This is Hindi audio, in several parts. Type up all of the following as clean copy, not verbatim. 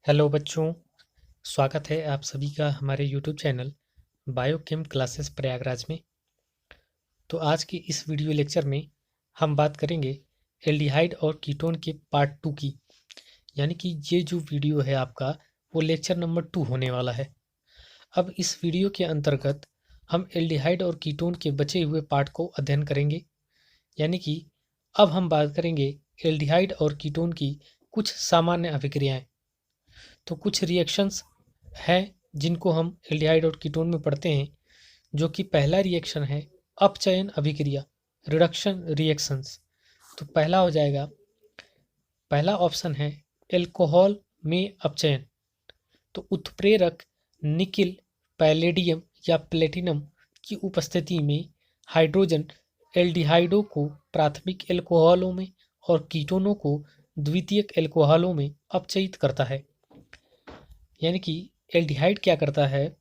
हेलो बच्चों, स्वागत है आप सभी का हमारे YouTube channel biochem classes Prayagraj में। तो आज की इस वीडियो लेक्चर में हम बात करेंगे एल्डिहाइड और कीटोन के पार्ट 2 की। यानी कि ये जो वीडियो है आपका वो लेक्चर नंबर 2 होने वाला है। अब इस वीडियो के अंतर्गत हम एल्डिहाइड और कीटोन के बचे हुए पार्ट को अध्ययन करेंगे। यानी कि अब हम बात करेंगे एल्डिहाइड और कीटोन की कुछ सामान्य अभिक्रियाएं। तो कुछ रिएक्शंस हैं जिनको हम एल्डिहाइड और कीटोन में पढ़ते हैं, जो कि पहला रिएक्शन है अपचयन अभिक्रिया, रिडक्शन रिएक्शंस। तो पहला हो जाएगा, पहला ऑप्शन है एल्कोहल में अपचयन। तो उत्प्रेरक निकिल, पैलेडियम या प्लेटिनम की उपस्थिति में हाइड्रोजन एल्डिहाइडों को प्राथमिक एल्कोहलों में और कीटोनों को द्वितीयक एल्कोहलों में अपचयित करता है। यानी कि एल्डिहाइड क्या करता है,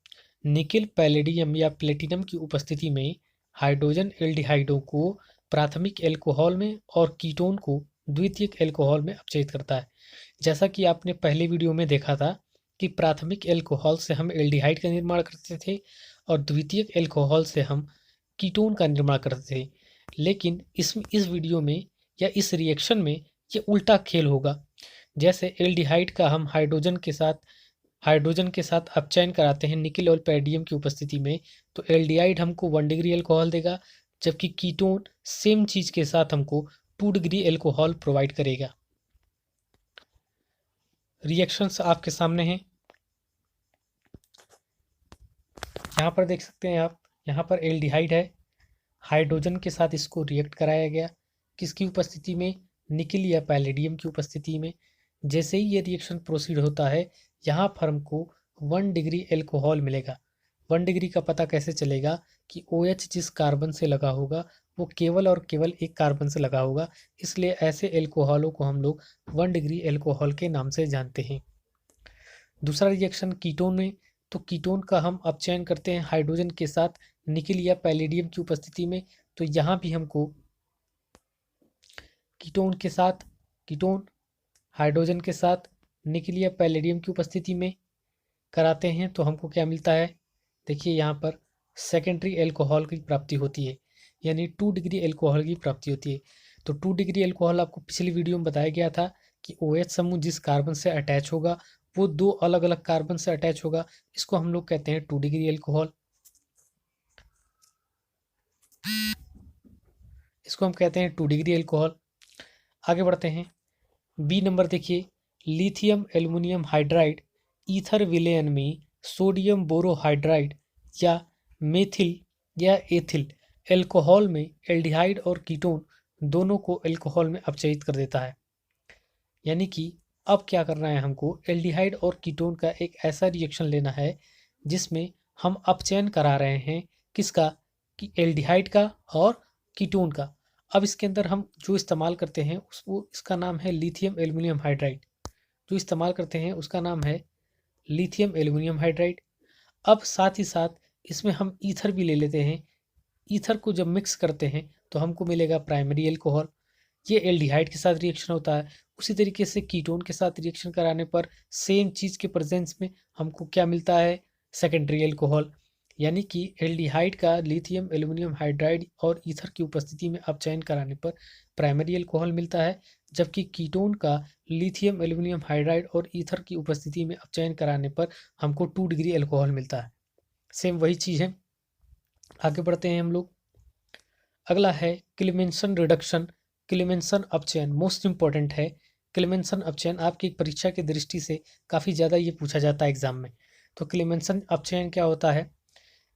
निकिल, पैलेडियम या प्लेटिनम की उपस्थिति में हाइड्रोजन एल्डिहाइडों को प्राथमिक एल्कोहल में और कीटोन को द्वितीयक एल्कोहल में अपचयित करता है। जैसा कि आपने पहले वीडियो में देखा था कि प्राथमिक एल्कोहल से हम एल्डिहाइड का निर्माण करते थे और द्वितीयक एल्कोहल से हम कीटोन का निर्माण करते थे। लेकिन इस वीडियो में या इस रिएक्शन में ये उल्टा खेल होगा। जैसे एल्डिहाइड का हम हाइड्रोजन के साथ अपचयन कराते हैं निकिल और पैलेडियम की उपस्थिति में, तो एल्डिहाइड हमको 1 डिग्री एल्कोहल देगा, जबकि कीटोन सेम चीज के साथ हमको 2 डिग्री एल्कोहल प्रोवाइड करेगा। रिएक्शंस आपके सामने हैं, यहाँ पर देख सकते हैं आप। यहाँ पर एल्डिहाइड है, हाइड्रोजन के साथ इसको रिएक्ट कराया गया, किसकी उपस्थिति में, निकिल या पैलेडियम की उपस्थिति में। जैसे ही ये रिएक्शन प्रोसीड होता है, यहाँ पर हमको 1 डिग्री एल्कोहल मिलेगा। 1 डिग्री का पता कैसे चलेगा कि OH जिस कार्बन से लगा होगा वो केवल और केवल एक कार्बन से लगा होगा, इसलिए ऐसे एल्कोहलों को हम लोग 1 डिग्री एल्कोहल के नाम से जानते हैं। दूसरा रिएक्शन कीटोन में, तो कीटोन का हम अपचयन करते हैं हाइड्रोजन के साथ निकिल या पैलेडियम की उपस्थिति में। तो यहाँ भी हमको कीटोन हाइड्रोजन के साथ निकिल या पैलेडियम की उपस्थिति में कराते हैं, तो हमको क्या मिलता है, देखिए यहाँ पर सेकेंडरी एल्कोहल की प्राप्ति होती है, यानी 2 डिग्री एल्कोहल की प्राप्ति होती है। तो 2 डिग्री एल्कोहल आपको पिछली वीडियो में बताया गया था कि OH समूह जिस कार्बन से अटैच होगा वो 2 अलग अलग कार्बन से अटैच होगा, इसको हम लोग कहते हैं 2 डिग्री एल्कोहल। इसको हम कहते हैं 2 डिग्री एल्कोहल। आगे बढ़ते हैं, बी नंबर देखिए, लिथियम एल्युमिनियम हाइड्राइड ईथर विलयन में सोडियम बोरोहाइड्राइड या मेथिल या एथिल एल्कोहल में एल्डिहाइड और कीटोन दोनों को एल्कोहल में अपचयित कर देता है। यानी कि अब क्या करना है, हमको एल्डिहाइड और कीटोन का एक ऐसा रिएक्शन लेना है जिसमें हम अपचयन करा रहे हैं, किसका, कि एल्डिहाइड का और कीटोन का। अब इसके अंदर हम जो इस्तेमाल करते हैं इसका नाम है लिथियम एल्युमिनियम हाइड्राइड। जो इस्तेमाल करते हैं उसका नाम है लिथियम एल्युमिनियम हाइड्राइड। अब साथ ही साथ इसमें हम ईथर भी ले लेते हैं। ईथर को जब मिक्स करते हैं तो हमको मिलेगा प्राइमरी एल्कोहल। ये एल्डिहाइड के साथ रिएक्शन होता है। उसी तरीके से कीटोन के साथ रिएक्शन कराने पर सेम चीज़ के प्रेजेंस में हमको क्या मिलता है, सेकेंडरी एल्कोहल। यानी कि एल्डिहाइड का लिथियम एल्युमिनियम हाइड्राइड और ईथर की उपस्थिति में अपचयन कराने पर प्राइमरी एल्कोहल मिलता है, जबकि कीटोन का लिथियम एल्युमिनियम हाइड्राइड और ईथर की उपस्थिति में अपचयन कराने पर हमको 2 डिग्री एल्कोहल मिलता है। सेम वही चीज़ है। आगे बढ़ते हैं हम लोग। अगला है क्लेमेंसन रिडक्शन, क्लेमेंसन अपचयन मोस्ट इंपॉर्टेंट है। क्लेमेंसन अपचयन आपकी परीक्षा की दृष्टि से काफ़ी ज़्यादा ये पूछा जाता है एग्जाम में। तो क्लेमेंसन अपचयन क्या होता है,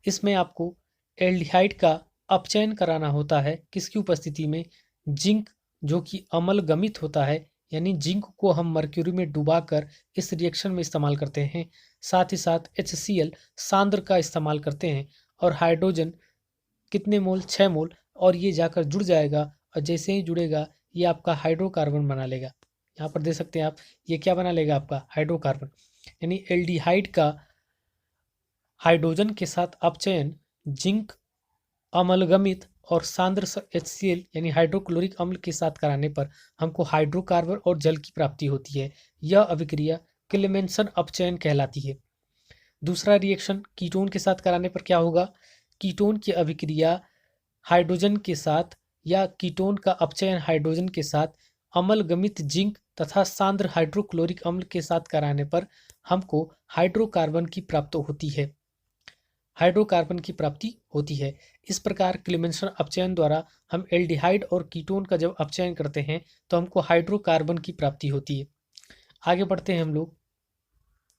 इसमें आपको एल्डिहाइड का अपचयन कराना होता है, किसकी उपस्थिति में, जिंक जो कि अम्लगमित होता है, यानी जिंक को हम मर्क्यूरी में डुबाकर इस रिएक्शन में इस्तेमाल करते हैं। साथ ही साथ HCl सांद्र का इस्तेमाल करते हैं और हाइड्रोजन कितने मोल, 6 मोल, और ये जाकर जुड़ जाएगा और जैसे ही जुड़ेगा ये आपका हाइड्रोकार्बन बना लेगा। यहाँ पर देख सकते हैं आप, ये क्या बना लेगा, आपका हाइड्रोकार्बन। यानी एल्डिहाइड का हाइड्रोजन के साथ अपचयन जिंक अम्लगमित और सांद्र HCl यानी हाइड्रोक्लोरिक अम्ल के साथ कराने पर हमको हाइड्रोकार्बन और जल की प्राप्ति होती है। यह अभिक्रिया क्लेमेंसन अपचयन कहलाती है। दूसरा रिएक्शन कीटोन के साथ कराने पर क्या होगा, कीटोन की अभिक्रिया हाइड्रोजन के साथ या कीटोन का अपचयन हाइड्रोजन के साथ अम्लगमित जिंक तथा सांद्र हाइड्रोक्लोरिक अम्ल के साथ कराने पर हमको हाइड्रोकार्बन की प्राप्ति होती है। इस प्रकार क्लेमेंसन अपचयन द्वारा हम एल्डिहाइड और कीटोन का जब अपचयन करते हैं तो हमको हाइड्रोकार्बन की प्राप्ति होती है। आगे बढ़ते हैं हम लोग।